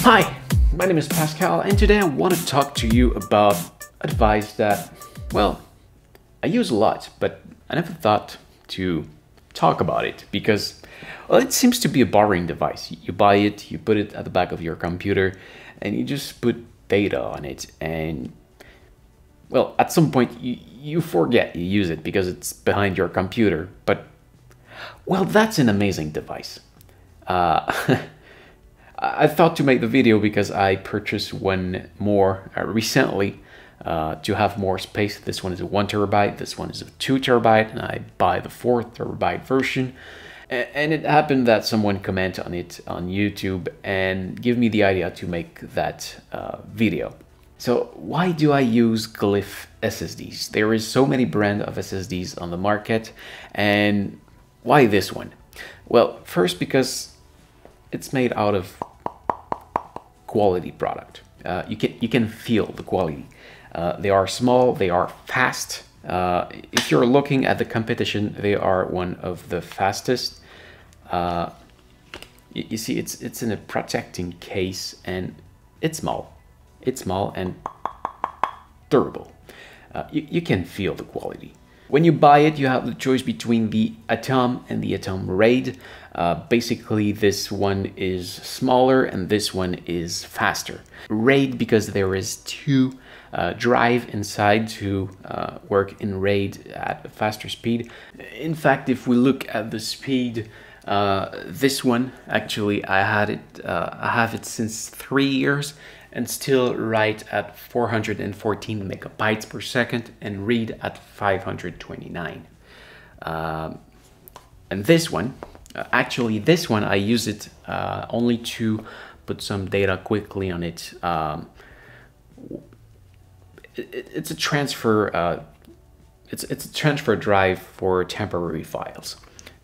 Hi, my name is Pascal, and today I want to talk to you about a device that, well, I use a lot, but I never thought to talk about it because, well, it seems to be a boring device. You buy it, you put it at the back of your computer, and you just put data on it, and, well, at some point you forget you use it because it's behind your computer, but, well, that's an amazing device. I thought to make the video because I purchased one more recently to have more space. This one is a 1 terabyte, this one is a 2 terabyte, and I buy the 4 terabyte version. And it happened that someone commented on it on YouTube and give me the idea to make that video. So why do I use Glyph SSDs? There is so many brand of SSDs on the market, and why this one? Well, first because it's made out of quality product. You can feel the quality. They are small, they are fast. If you're looking at the competition, they are one of the fastest. You see, it's in a protecting case, and it's small. It's small and durable. You can feel the quality. When you buy it, you have the choice between the Atom and the Atom Raid. Basically, this one is smaller and this one is faster. Raid because there is 2 drive inside to work in RAID at a faster speed. In fact, if we look at the speed, this one actually I have it since 3 years and still write at 414 megabytes per second and read at 529. And this one, actually this one I use it only to put some data quickly on it. It's a transfer it's a transfer drive for temporary files.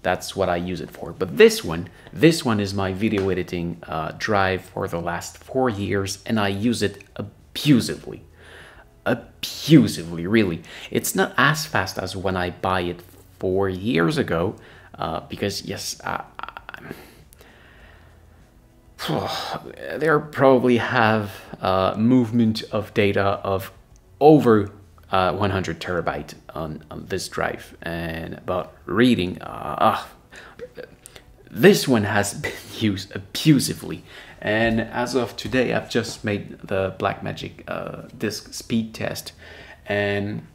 That's what I use it for. But this one is my video editing drive for the last 4 years, and I use it abusively. Abusively, really. It's not as fast as when I buy it 4 years ago, because yes, there probably have movement of data of over 100 terabyte on this drive, and about reading, this one has been used abusively. And as of today, I've just made the Blackmagic disk speed test, and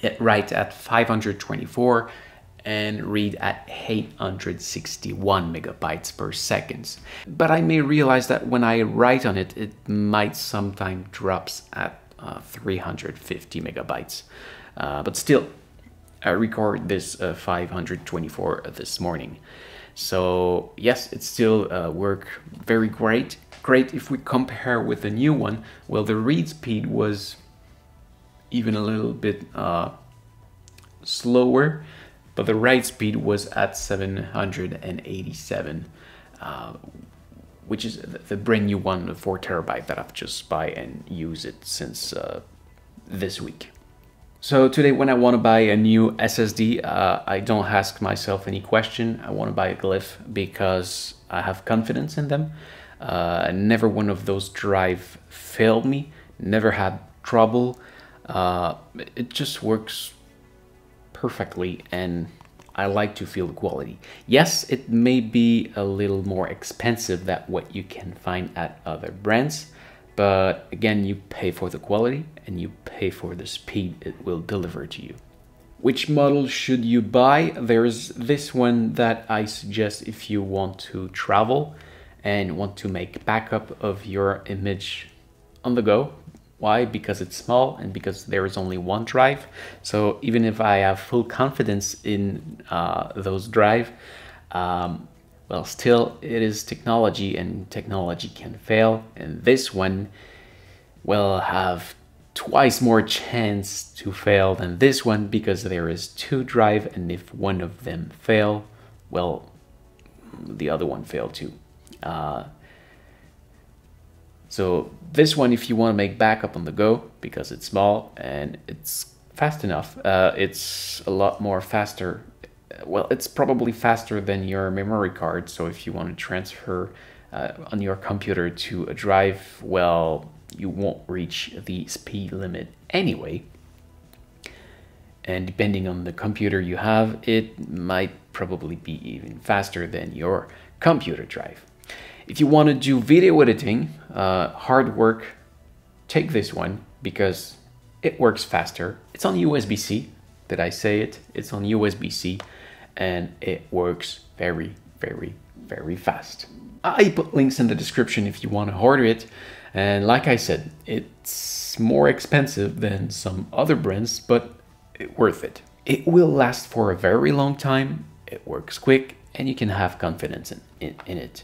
it writes at 524 and read at 861 megabytes per second. But I may realize that when I write on it, it might sometimes drops at 350 megabytes. But still, I record this 524 this morning. So yes, it still work very great. Great if we compare with the new one. Well, the read speed was even a little bit slower, but the write speed was at 787, which is the brand new one, the 4 terabyte that I've just buy and use it since this week. So today, when I want to buy a new SSD, I don't ask myself any question. I want to buy a Glyph because I have confidence in them. Never one of those drive failed me, never had trouble. It just works perfectly, and I like to feel the quality. Yes, it may be a little more expensive than what you can find at other brands, but again, you pay for the quality and you pay for the speed it will deliver to you. Which model should you buy? There's this one that I suggest if you want to travel and want to make backup of your image on the go. Why? Because it's small and because there is only 1 drive. So even if I have full confidence in those drive, well, still it is technology and technology can fail. And this one will have twice more chance to fail than this one because there is 2 drive, and if one of them fail, well, the other one failed too. So this one, if you want to make backup on the go, because it's small and it's fast enough, it's a lot more faster. Well, it's probably faster than your memory card. So if you want to transfer on your computer to a drive, well, you won't reach the speed limit anyway. And depending on the computer you have, it might probably be even faster than your computer drive. If you want to do video editing, hard work, take this one because it works faster. It's on USB-C. Did I say it? It's on USB-C and it works very, very, very fast. I put links in the description if you want to order it. And like I said, it's more expensive than some other brands, but it's worth it. It will last for a very long time. It works quick and you can have confidence in it.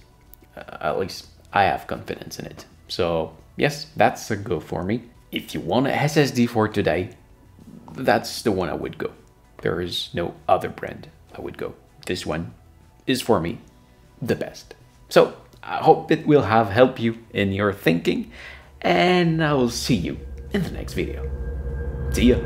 At least I have confidence in it. So yes, that's a go for me. If you want an SSD for today, that's the one I would go. There is no other brand I would go. This one is for me the best. So I hope it will have helped you in your thinking, and I will see you in the next video. See ya.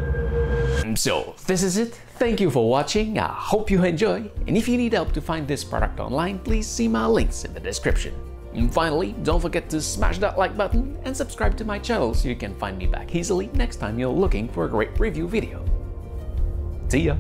So this is it. Thank you for watching. I hope you enjoy. And if you need help to find this product online, please see my links in the description. And finally, don't forget to smash that like button and subscribe to my channel so you can find me back easily next time you're looking for a great review video. See ya!